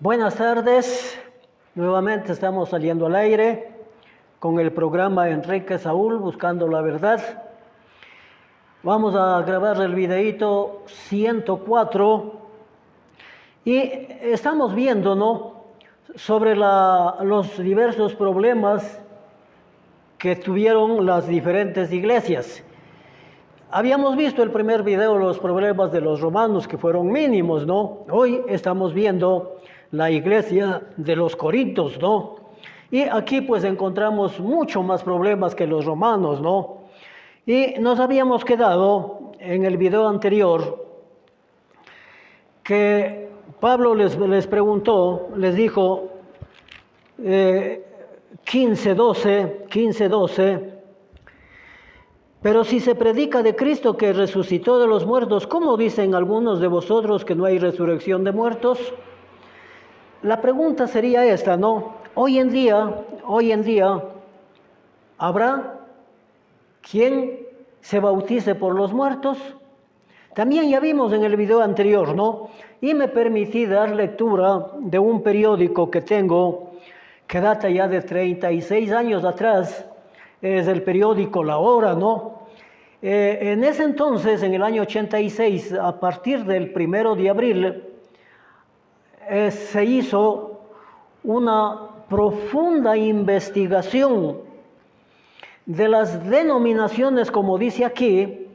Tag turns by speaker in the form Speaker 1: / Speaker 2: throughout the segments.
Speaker 1: Buenas tardes, nuevamente estamos saliendo al aire con el programa Enrique Saúl Buscando la Verdad. Vamos a grabar el videíto 104 y estamos viendo, sobre los diversos problemas que tuvieron las diferentes iglesias. Habíamos visto el primer video, los problemas de los romanos, que fueron mínimos, Hoy estamos viendo la iglesia de los corintios, Y aquí pues encontramos mucho más problemas que los romanos, Y nos habíamos quedado en el video anterior que Pablo les preguntó, les dijo 15:12, pero si se predica de Cristo que resucitó de los muertos, ¿cómo dicen algunos de vosotros que no hay resurrección de muertos? La pregunta sería esta, Hoy en día, ¿habrá quien se bautice por los muertos? También ya vimos en el video anterior, Y me permití dar lectura de un periódico que tengo, que data ya de 36 años atrás, es el periódico La Hora, En ese entonces, en el año 86, a partir del 1 de abril, se hizo una profunda investigación de las denominaciones, como dice aquí,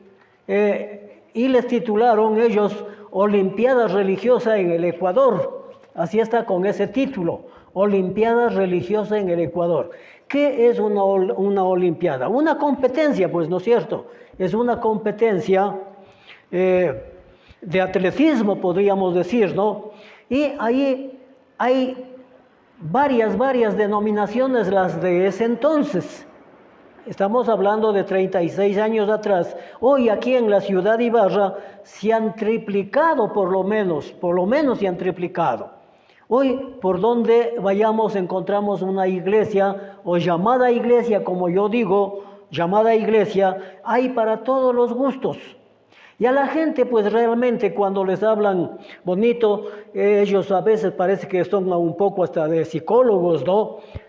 Speaker 1: y les titularon ellos Olimpiadas Religiosas en el Ecuador. Así está con ese título, Olimpiadas Religiosas en el Ecuador. ¿Qué es una olimpiada? Una competencia, pues, ¿no es cierto? Es una competencia de atletismo, podríamos decir, Y ahí hay varias denominaciones, las de ese entonces. Estamos hablando de 36 años atrás. Hoy aquí en la ciudad de Ibarra se han triplicado por lo menos se han triplicado. Hoy, por donde vayamos, encontramos una iglesia, o llamada iglesia, como yo digo, llamada iglesia, hay para todos los gustos. Y a la gente, pues realmente cuando les hablan bonito, ellos a veces parece que son un poco hasta de psicólogos,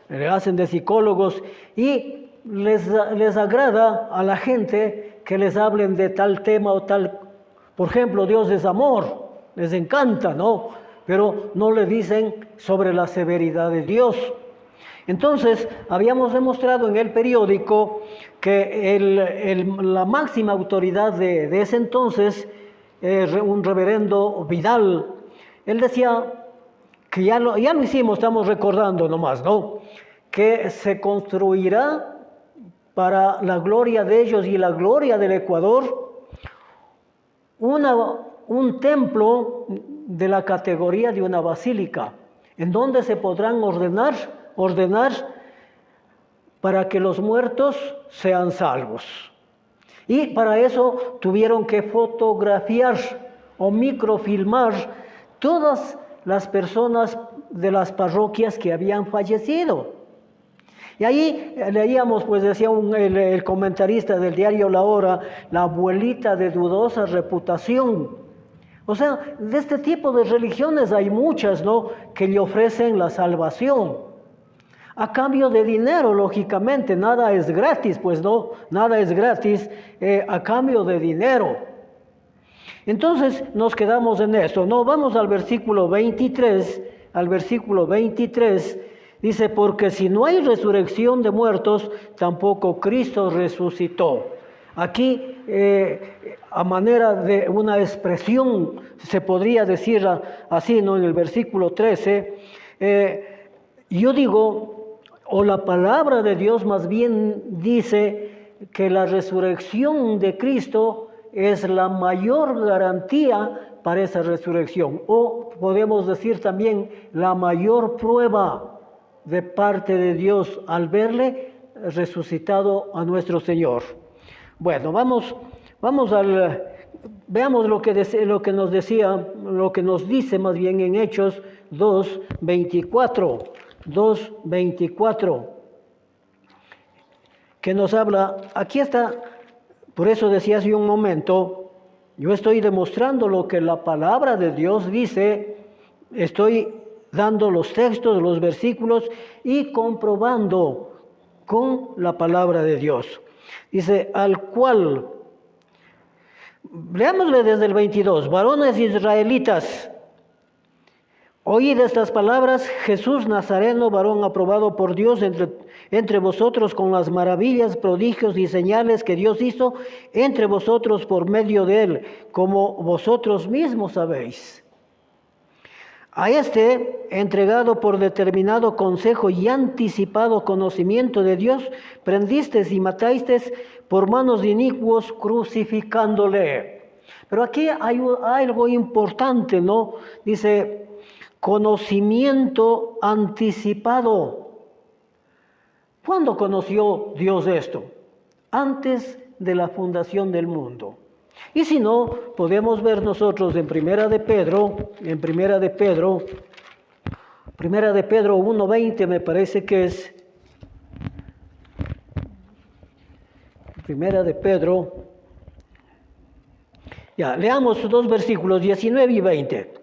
Speaker 1: Le hacen de psicólogos y les agrada a la gente que les hablen de tal tema o tal. Por ejemplo, Dios es amor, les encanta, Pero no le dicen sobre la severidad de Dios. Entonces, habíamos demostrado en el periódico que la máxima autoridad de ese entonces, un reverendo Vidal, él decía que ya lo hicimos, estamos recordando nomás, que se construirá para la gloria de ellos y la gloria del Ecuador un templo de la categoría de una basílica, en donde se podrán ordenar para que los muertos sean salvos. Y para eso tuvieron que fotografiar o microfilmar todas las personas de las parroquias que habían fallecido. Y ahí leíamos, pues decía el comentarista del diario La Hora, la abuelita de dudosa reputación. O sea, de este tipo de religiones hay muchas, que le ofrecen la salvación. A cambio de dinero, lógicamente, nada es gratis, pues nada es gratis a cambio de dinero. Entonces nos quedamos en esto, Vamos al versículo 23, dice, porque si no hay resurrección de muertos, tampoco Cristo resucitó. Aquí, a manera de una expresión, se podría decir así, En el versículo 13, yo digo, o la palabra de Dios más bien dice que la resurrección de Cristo es la mayor garantía para esa resurrección. O podemos decir también la mayor prueba de parte de Dios al verle resucitado a nuestro Señor. Bueno, veamos lo que nos dice más bien en Hechos 2:24, que nos habla, aquí está, por eso decía hace un momento, yo estoy demostrando lo que la palabra de Dios dice, estoy dando los textos, los versículos y comprobando con la palabra de Dios. Dice, al cual, leámosle desde el 22, varones israelitas, oíd estas palabras, Jesús Nazareno, varón aprobado por Dios entre vosotros con las maravillas, prodigios y señales que Dios hizo entre vosotros por medio de él, como vosotros mismos sabéis. A este, entregado por determinado consejo y anticipado conocimiento de Dios, prendisteis y matasteis por manos de inicuos, crucificándole. Pero aquí hay algo importante, ¿no? Dice, conocimiento anticipado. ¿Cuándo conoció Dios esto? Antes de la fundación del mundo. Y si no, podemos ver nosotros en Primera de Pedro 1:20 me parece que es. Primera de Pedro. Ya, leamos dos versículos, 19 y 20.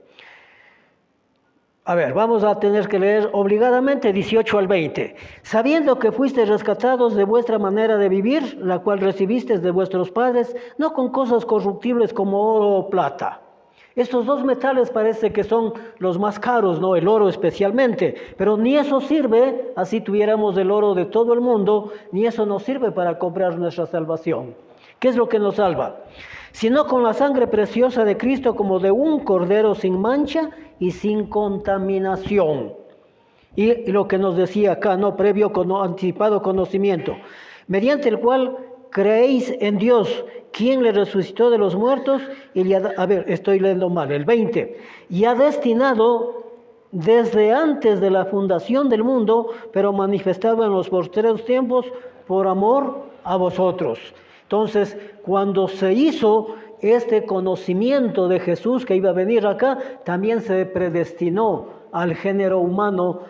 Speaker 1: A ver, vamos a tener que leer obligadamente 18 al 20. Sabiendo que fuisteis rescatados de vuestra manera de vivir, la cual recibisteis de vuestros padres, no con cosas corruptibles como oro o plata. Estos dos metales parece que son los más caros, ¿no? El oro especialmente, pero ni eso sirve, así tuviéramos el oro de todo el mundo, ni eso nos sirve para comprar nuestra salvación. ¿Qué es lo que nos salva? Sino con la sangre preciosa de Cristo como de un cordero sin mancha y sin contaminación. Y lo que nos decía acá, ¿no? Previo anticipado conocimiento, mediante el cual creéis en Dios, quien le resucitó de los muertos, y estoy leyendo mal, el 20, y ha destinado desde antes de la fundación del mundo, pero manifestado en los postreros tiempos por amor a vosotros. Entonces, cuando se hizo este conocimiento de Jesús que iba a venir acá, también se predestinó al género humano,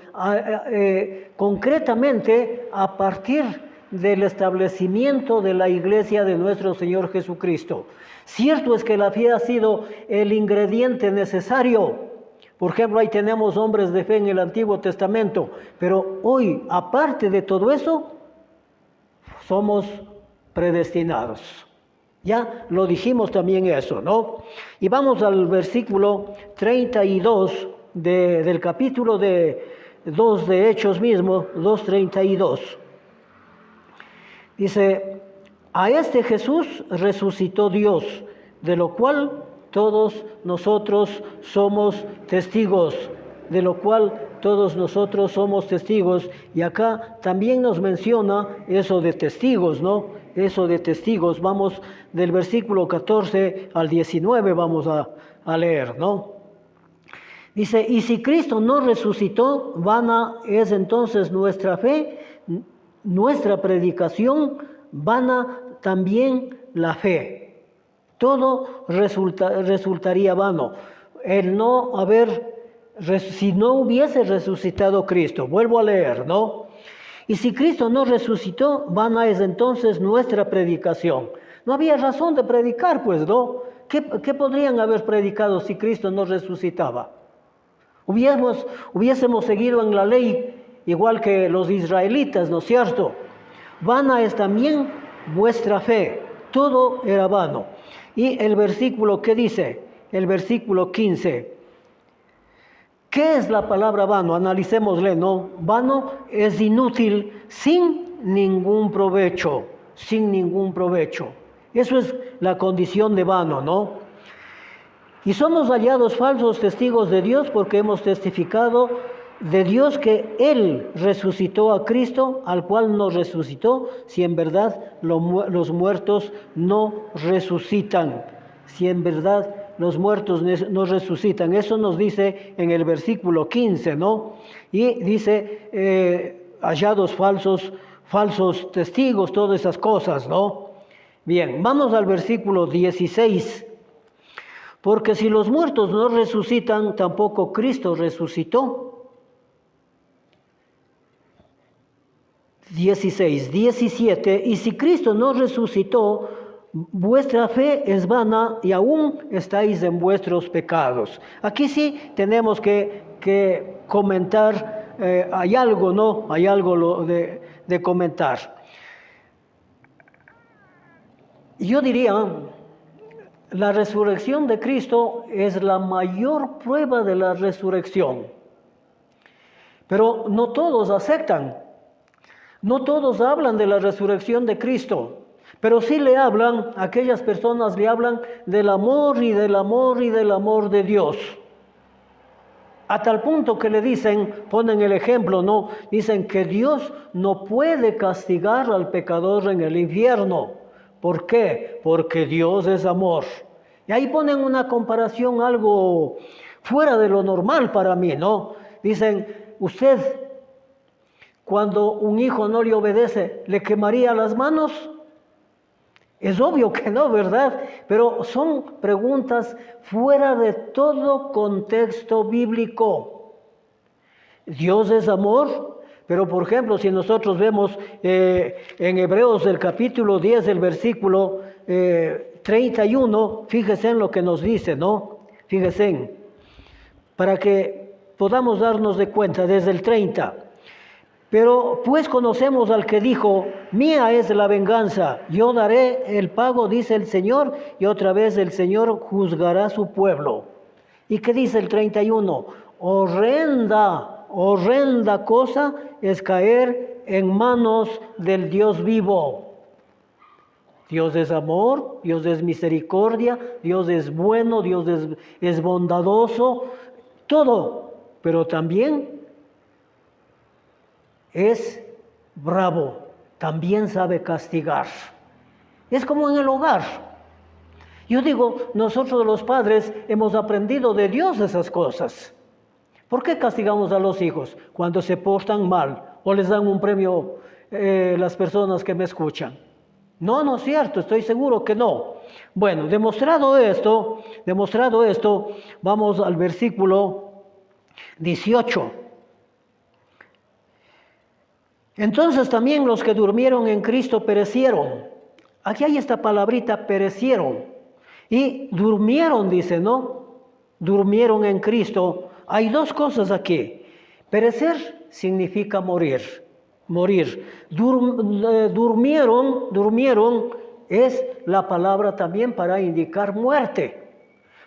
Speaker 1: concretamente a partir del establecimiento de la iglesia de nuestro Señor Jesucristo. Cierto es que la fe ha sido el ingrediente necesario. Por ejemplo, ahí tenemos hombres de fe en el Antiguo Testamento, pero hoy, aparte de todo eso, somos predestinados. Ya lo dijimos también eso, ¿no? Y vamos al versículo 32 del capítulo 2 de Hechos mismo, 2:32. Dice, a este Jesús resucitó Dios, de lo cual todos nosotros somos testigos, y acá también nos menciona eso de testigos, ¿no? Eso de testigos, vamos del versículo 14 al 19, vamos a leer, ¿no? Dice, y si Cristo no resucitó, vana es entonces nuestra fe, nuestra predicación, vana también la fe. Todo resultaría vano. Si no hubiese resucitado Cristo, vuelvo a leer, ¿no? Y si Cristo no resucitó, vana es entonces nuestra predicación. No había razón de predicar, pues, ¿no? ¿Qué podrían haber predicado si Cristo no resucitaba? Hubiésemos seguido en la ley igual que los israelitas, ¿no es cierto? Vana es también vuestra fe. Todo era vano. Y el versículo, ¿qué dice? El versículo 15. ¿Qué es la palabra vano? Analicémosle, ¿no? Vano es inútil, sin ningún provecho. Eso es la condición de vano, ¿no? Y somos hallados falsos testigos de Dios porque hemos testificado de Dios que Él resucitó a Cristo, al cual no resucitó, si en verdad los muertos no resucitan. Si en verdad los muertos no resucitan. Eso nos dice en el versículo 15, ¿no? Y dice, hallados falsos testigos, todas esas cosas, ¿no? Bien, vamos al versículo 16. Porque si los muertos no resucitan, tampoco Cristo resucitó. 16, 17. Y si Cristo no resucitó, vuestra fe es vana y aún estáis en vuestros pecados. Aquí sí tenemos que comentar, hay algo, ¿no? Hay algo de comentar. Yo diría, la resurrección de Cristo es la mayor prueba de la resurrección. Pero no todos aceptan, no todos hablan de la resurrección de Cristo, pero sí le hablan, aquellas personas le hablan del amor y del amor y del amor de Dios. A tal punto que le dicen, ponen el ejemplo, ¿no? Dicen que Dios no puede castigar al pecador en el infierno. ¿Por qué? Porque Dios es amor. Y ahí ponen una comparación algo fuera de lo normal para mí, ¿no? Dicen, usted, cuando un hijo no le obedece, ¿le quemaría las manos? Es obvio que no, ¿verdad? Pero son preguntas fuera de todo contexto bíblico. Dios es amor, pero por ejemplo, si nosotros vemos en Hebreos el capítulo 10, el versículo 31, fíjense en lo que nos dice, ¿no? Fíjense, para que podamos darnos de cuenta desde el 30. Pero pues conocemos al que dijo, mía es la venganza, yo daré el pago, dice el Señor, y otra vez el Señor juzgará a su pueblo. ¿Y qué dice el 31? Horrenda cosa es caer en manos del Dios vivo. Dios es amor, Dios es misericordia, Dios es bueno, Dios es bondadoso, todo, pero también es bravo, también sabe castigar. Es como en el hogar. Yo digo, nosotros los padres hemos aprendido de Dios esas cosas. ¿Por qué castigamos a los hijos cuando se portan mal o les dan un premio las personas que me escuchan? No es cierto, estoy seguro que no. Bueno, demostrado esto, vamos al versículo 18. Entonces también los que durmieron en Cristo perecieron. Aquí hay esta palabrita, perecieron. Y durmieron, dice, ¿no? Durmieron en Cristo. Hay dos cosas aquí. Perecer significa morir. Durmieron es la palabra también para indicar muerte.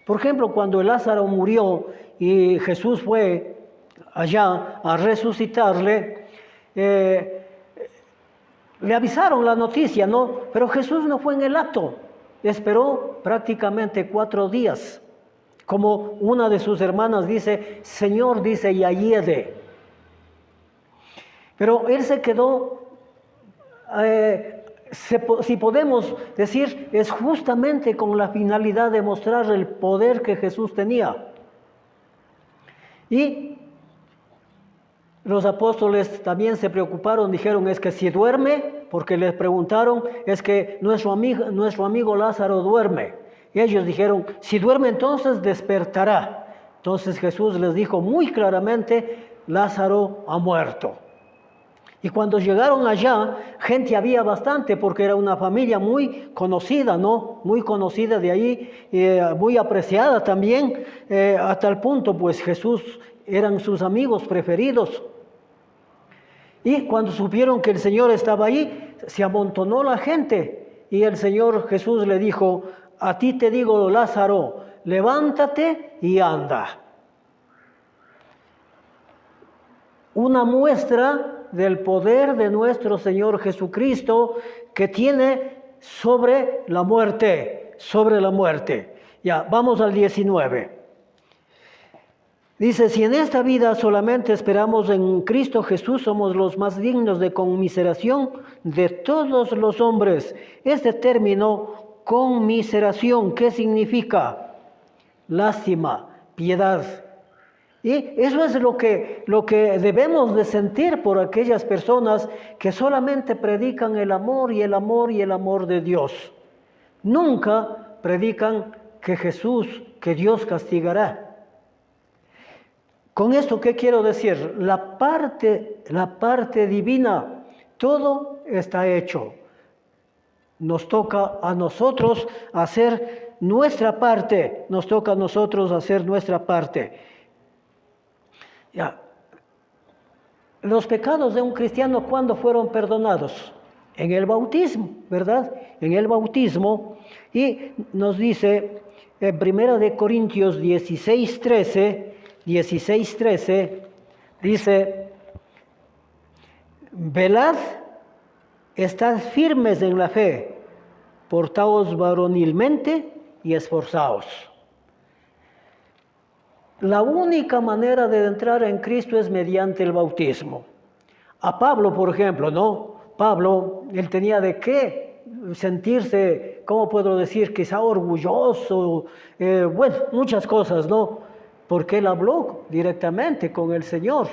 Speaker 1: Por ejemplo, cuando Lázaro murió y Jesús fue allá a resucitarle, le avisaron la noticia, ¿no? Pero Jesús no fue en el acto, esperó prácticamente 4 días. Como una de sus hermanas dice, Señor, dice, y hiede. Pero él se quedó, si podemos decir, es justamente con la finalidad de mostrar el poder que Jesús tenía. Y los apóstoles también se preocuparon, dijeron, es que si duerme, porque les preguntaron, es que nuestro amigo Lázaro duerme. Y ellos dijeron, si duerme entonces despertará. Entonces Jesús les dijo muy claramente, Lázaro ha muerto. Y cuando llegaron allá, gente había bastante, porque era una familia muy conocida, ¿no? Muy conocida de ahí, muy apreciada también, a tal punto, pues Jesús eran sus amigos preferidos. Y cuando supieron que el Señor estaba ahí, se amontonó la gente. Y el Señor Jesús le dijo, a ti te digo, Lázaro, levántate y anda. Una muestra del poder de nuestro Señor Jesucristo que tiene sobre la muerte. Ya, vamos al 19. Dice, si en esta vida solamente esperamos en Cristo Jesús, somos los más dignos de conmiseración de todos los hombres. Este término, conmiseración, ¿qué significa? Lástima, piedad. Y eso es lo que debemos de sentir por aquellas personas que solamente predican el amor y el amor y el amor de Dios. Nunca predican que Dios castigará. Con esto, ¿qué quiero decir? La parte divina, todo está hecho. Nos toca a nosotros hacer nuestra parte. Ya, los pecados de un cristiano, ¿cuándo fueron perdonados? En el bautismo, ¿verdad? En el bautismo. Y nos dice en 1 Corintios 16:13, dice, velad, estad firmes en la fe, portaos varonilmente y esforzaos. La única manera de entrar en Cristo es mediante el bautismo. A Pablo, por ejemplo, ¿no? Pablo, él tenía de qué sentirse, ¿cómo puedo decir? Quizá orgulloso, bueno, muchas cosas, ¿no? Porque él habló directamente con el Señor.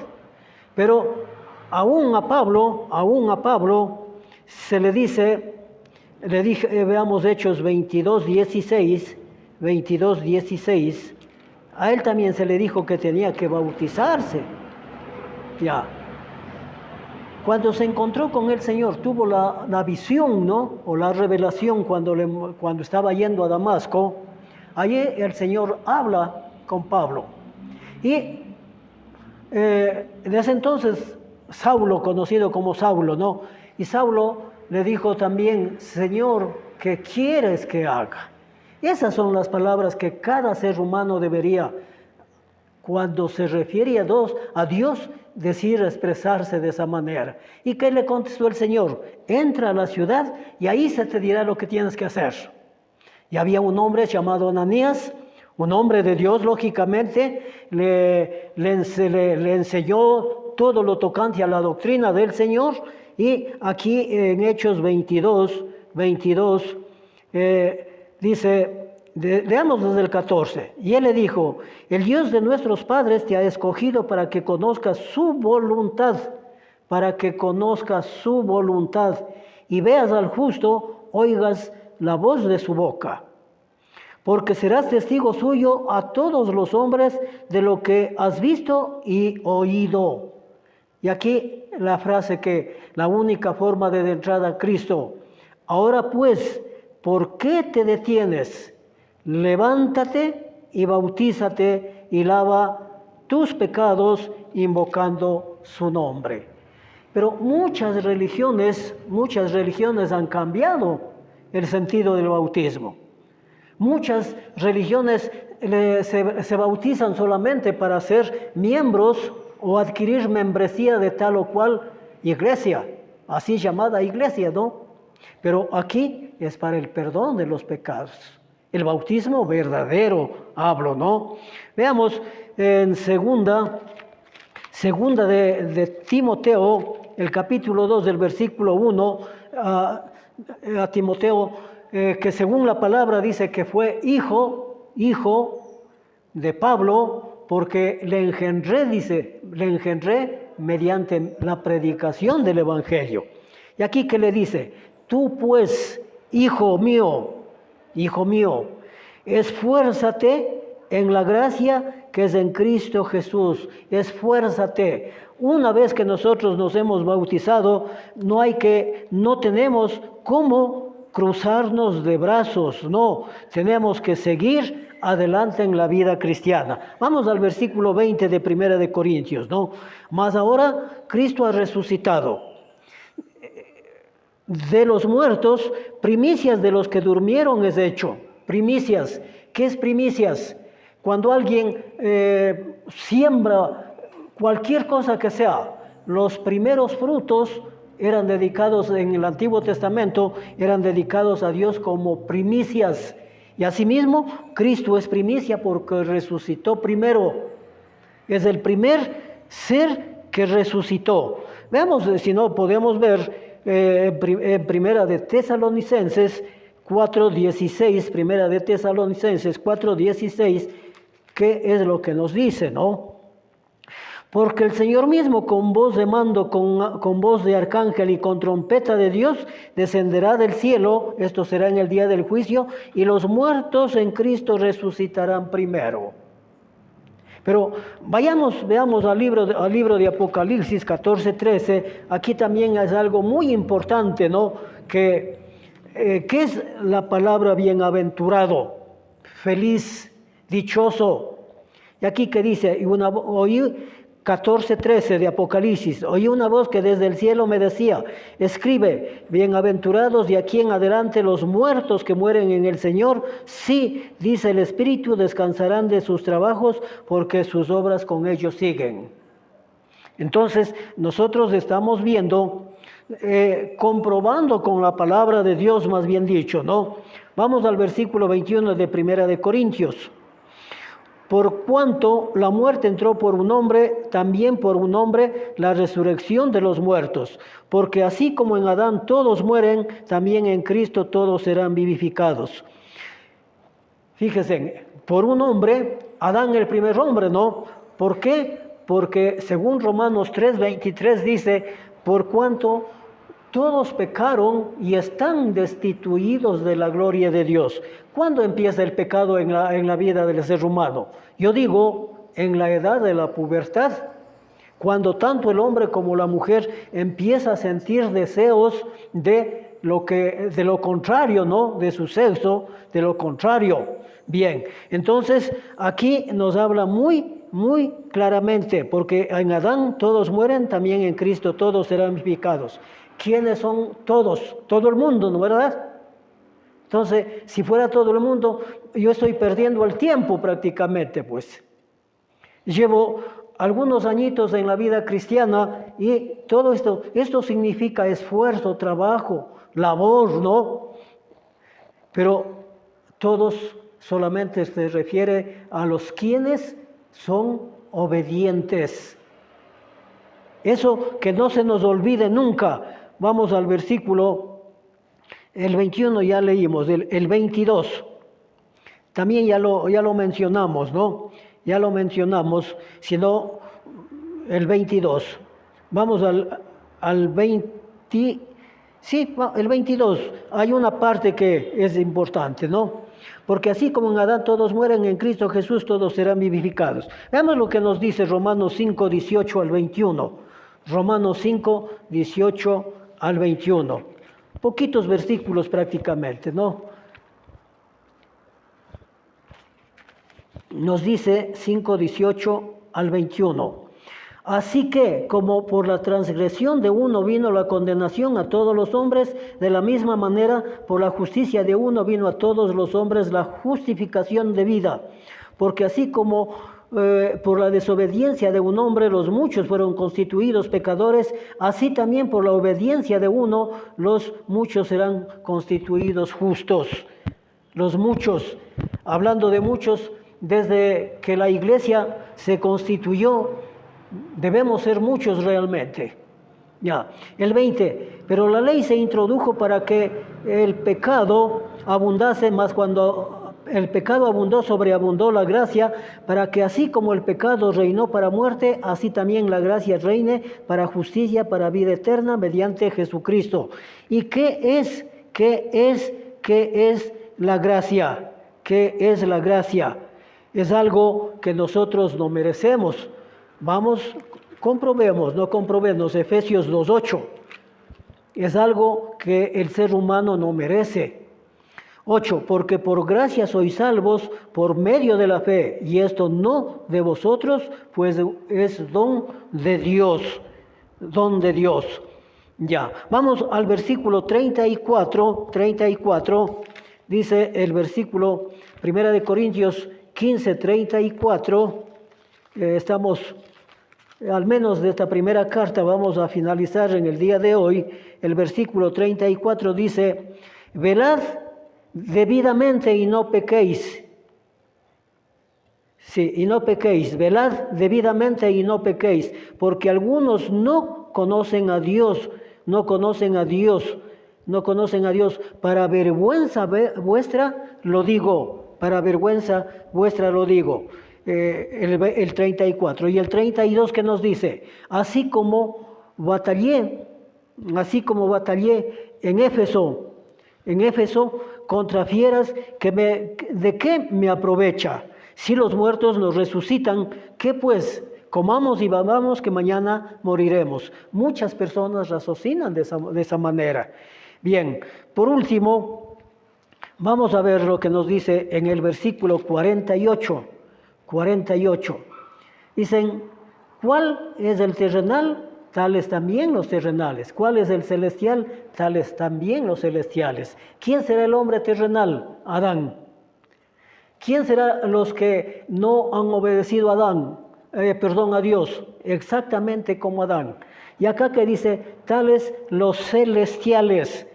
Speaker 1: Pero aún a Pablo se le dice, veamos Hechos 22:16, a él también se le dijo que tenía que bautizarse. Ya. Cuando se encontró con el Señor, tuvo la visión, ¿no? O la revelación cuando estaba yendo a Damasco. Allí el Señor habla con Pablo. Y desde entonces, Saulo, conocido como Saulo, ¿no? Y Saulo le dijo también, Señor, ¿qué quieres que haga? Esas son las palabras que cada ser humano debería, cuando se refiere a Dios, decir, expresarse de esa manera. ¿Y qué le contestó el Señor? Entra a la ciudad y ahí se te dirá lo que tienes que hacer. Y había un hombre llamado Ananías, un hombre de Dios, lógicamente, le enseñó todo lo tocante a la doctrina del Señor. Y aquí en Hechos 22, dice, leamos desde el 14. Y él le dijo, el Dios de nuestros padres te ha escogido para que conozcas su voluntad, y veas al justo, oigas la voz de su boca. Porque serás testigo suyo a todos los hombres de lo que has visto y oído. Y aquí la frase que la única forma de entrar a Cristo. Ahora pues, ¿por qué te detienes? Levántate y bautízate y lava tus pecados invocando su nombre. Pero muchas religiones han cambiado el sentido del bautismo. Muchas religiones se bautizan solamente para ser miembros o adquirir membresía de tal o cual iglesia, así llamada iglesia, ¿no? Pero aquí es para el perdón de los pecados. El bautismo verdadero hablo, ¿no? Veamos en segunda de Timoteo, el capítulo 2 del versículo 1, a Timoteo, que según la palabra dice que fue hijo de Pablo, porque le engendré mediante la predicación del Evangelio. Y aquí que le dice, tú pues, hijo mío, esfuérzate en la gracia que es en Cristo Jesús, esfuérzate. Una vez que nosotros nos hemos bautizado, no tenemos cómo cruzarnos de brazos, no, tenemos que seguir adelante en la vida cristiana. Vamos al versículo 20 de 1 Corintios, ¿no? Mas ahora Cristo ha resucitado de los muertos, primicias de los que durmieron es hecho. Primicias, ¿qué es primicias? Cuando alguien siembra cualquier cosa que sea, los primeros frutos eran dedicados en el Antiguo Testamento, eran dedicados a Dios como primicias. Y asimismo, Cristo es primicia porque resucitó primero. Es el primer ser que resucitó. Veamos, si no podemos ver en Primera de Tesalonicenses 4:16, Primera de Tesalonicenses 4:16, ¿qué es lo que nos dice, no? Porque el Señor mismo con voz de mando, con voz de arcángel y con trompeta de Dios, descenderá del cielo, esto será en el día del juicio, y los muertos en Cristo resucitarán primero. Pero veamos al libro de Apocalipsis 14:13, aquí también es algo muy importante, ¿no? ¿Qué es la palabra bienaventurado? Feliz, dichoso. Y aquí que dice, oí 14:13 de Apocalipsis, oí una voz que desde el cielo me decía, escribe, bienaventurados de aquí en adelante los muertos que mueren en el Señor, sí, dice el Espíritu, descansarán de sus trabajos porque sus obras con ellos siguen. Entonces, nosotros estamos viendo, comprobando con la palabra de Dios, más bien dicho, ¿no? Vamos al versículo 21 de Primera de Corintios. Por cuanto la muerte entró por un hombre, también por un hombre la resurrección de los muertos. Porque así como en Adán todos mueren, también en Cristo todos serán vivificados. Fíjense, por un hombre, Adán el primer hombre, ¿no? ¿Por qué? Porque según Romanos 3:23 dice, por cuanto todos pecaron y están destituidos de la gloria de Dios. ¿Cuándo empieza el pecado en la vida del ser humano? Yo digo, en la edad de la pubertad, cuando tanto el hombre como la mujer empieza a sentir deseos de lo contrario, ¿no? De su sexo, de lo contrario. Bien, entonces aquí nos habla muy claramente, porque en Adán todos mueren, también en Cristo todos serán vivificados. ¿Quiénes son todos? Todo el mundo, ¿no verdad? Entonces, si fuera todo el mundo, yo estoy perdiendo el tiempo prácticamente, pues. Llevo algunos añitos en la vida cristiana y todo esto significa esfuerzo, trabajo, labor, ¿no? Pero todos solamente se refiere a los quienes son obedientes. Eso que no se nos olvide nunca. Vamos al versículo, el 21 ya leímos, el 22. También ya lo mencionamos, ¿no? Ya lo mencionamos, sino el 22. Vamos al 20. Sí, el 22. Hay una parte que es importante, ¿no? Porque así como en Adán todos mueren, en Cristo Jesús todos serán vivificados. Veamos lo que nos dice Romanos 5, 18 al 21. Romanos 5, 18 al 21. Poquitos versículos prácticamente, ¿no? Nos dice 5, 18 al 21. Así que, como por la transgresión de uno vino la condenación a todos los hombres, de la misma manera, por la justicia de uno vino a todos los hombres la justificación de vida. Porque así como por la desobediencia de un hombre los muchos fueron constituidos pecadores, así también por la obediencia de uno los muchos serán constituidos justos. Los muchos, hablando de muchos, desde que la iglesia se constituyó, debemos ser muchos realmente. Ya, el 20, pero la ley se introdujo para que el pecado abundase, mas cuando el pecado abundó, sobreabundó la gracia, para que así como el pecado reinó para muerte, así también la gracia reine para justicia, para vida eterna, mediante Jesucristo. ¿Y qué es la gracia? ¿Qué es la gracia? Es algo que nosotros no merecemos. Vamos, comprobemos, Efesios 2:8. Es algo que el ser humano no merece. 8, porque por gracia sois salvos por medio de la fe, y esto no de vosotros, pues es don de Dios, Ya, vamos al versículo 34, dice el versículo 1 de Corintios 15:34, estamos, al menos de esta primera carta, vamos a finalizar en el día de hoy. El versículo 34 dice, velad debidamente y no pequéis. Sí, y no pequéis, velad debidamente y no pequéis, porque algunos no conocen a Dios, para vergüenza vuestra lo digo, el 34. Y el 32 que nos dice, así como batallé en Éfeso contra fieras, ¿de qué me aprovecha? Si los muertos nos resucitan, ¿qué pues? Comamos y bebamos, que mañana moriremos. Muchas personas raciocinan de esa manera. Bien, por último, vamos a ver lo que nos dice en el versículo 48. Dicen, ¿Cuál es el terrenal? Tales también los terrenales. ¿Cuál es el celestial? Tales también los celestiales. ¿Quién será el hombre terrenal? Adán. ¿Quién será los que no han obedecido a Dios? Exactamente como Adán. Y acá que dice, tales los celestiales.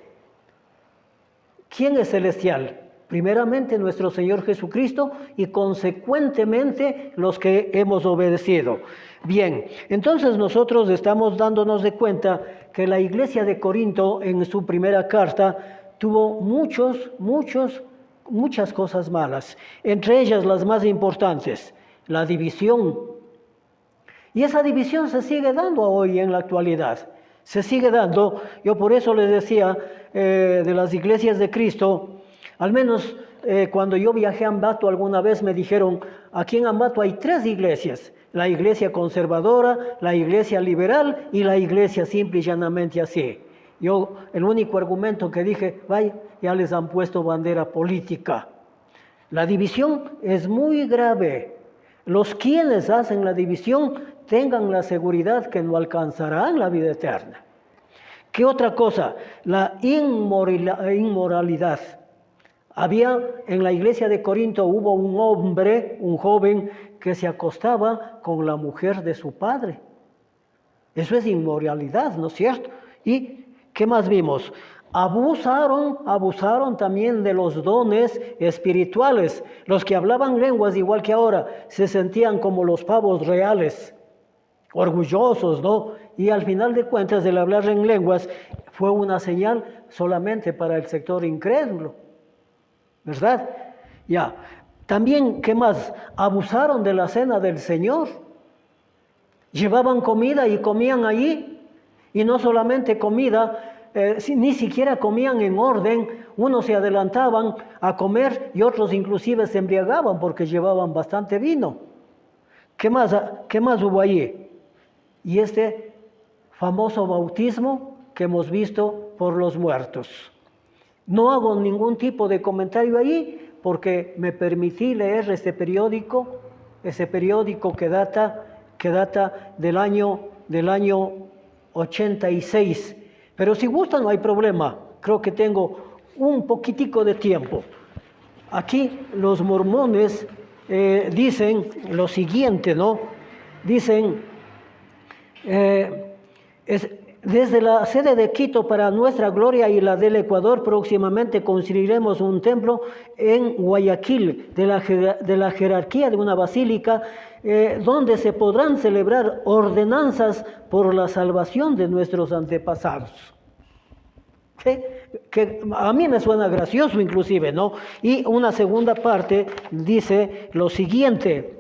Speaker 1: ¿Quién es celestial? Primeramente nuestro Señor Jesucristo y consecuentemente los que hemos obedecido. Bien, entonces nosotros estamos dándonos de cuenta que la iglesia de Corinto en su primera carta tuvo muchas cosas malas. Entre ellas las más importantes, la división. Y esa división se sigue dando hoy en la actualidad. Se sigue dando. Yo por eso les decía de las iglesias de Cristo, al menos cuando yo viajé a Ambato alguna vez me dijeron, aquí en Ambato hay 3 iglesias, la iglesia conservadora, la iglesia liberal y la iglesia simple y llanamente así. Yo, el único argumento que dije, vaya, ya les han puesto bandera política. La división es muy grave. Los quienes hacen la división tengan la seguridad que no alcanzarán la vida eterna. ¿Qué otra cosa? La inmoralidad. Había en la iglesia de Corinto, hubo un hombre, un joven, que se acostaba con la mujer de su padre. Eso es inmoralidad, ¿no es cierto? ¿Y qué más vimos? Abusaron también de los dones espirituales. Los que hablaban lenguas, igual que ahora, se sentían como los pavos reales, orgullosos, ¿no? Y al final de cuentas, el hablar en lenguas fue una señal solamente para el sector incrédulo, ¿verdad? Ya. También, ¿qué más? Abusaron de la cena del Señor. Llevaban comida y comían allí. Y no solamente comida, ni siquiera comían en orden. Unos se adelantaban a comer y otros inclusive se embriagaban porque llevaban bastante vino. ¿Qué más hubo allí? Y este famoso bautismo que hemos visto por los muertos. No hago ningún tipo de comentario allí porque me permití leer ese periódico que data del año 86. Pero si gustan no hay problema, creo que tengo un poquitico de tiempo. Aquí los mormones dicen lo siguiente, ¿no? Dicen, desde la sede de Quito para nuestra gloria y la del Ecuador, próximamente construiremos un templo en Guayaquil de la jerarquía de una basílica donde se podrán celebrar ordenanzas por la salvación de nuestros antepasados. Que a mí me suena gracioso inclusive, ¿no? Y una segunda parte dice lo siguiente.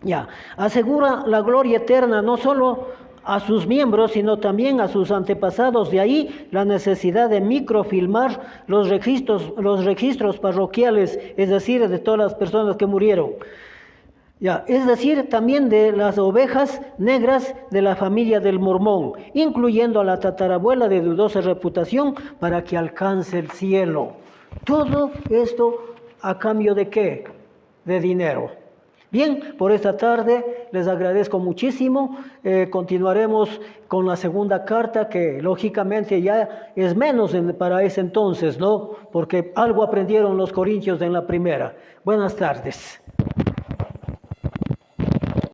Speaker 1: Ya, asegura la gloria eterna no solo a sus miembros, sino también a sus antepasados. De ahí la necesidad de microfilmar los registros parroquiales, es decir, de todas las personas que murieron. Ya, es decir, también de las ovejas negras de la familia del mormón, incluyendo a la tatarabuela de dudosa reputación, para que alcance el cielo. Todo esto a cambio ¿de qué? De dinero. Bien, por esta tarde les agradezco muchísimo. Continuaremos con la segunda carta, que lógicamente ya es menos para ese entonces, ¿no? Porque algo aprendieron los corintios en la primera. Buenas tardes.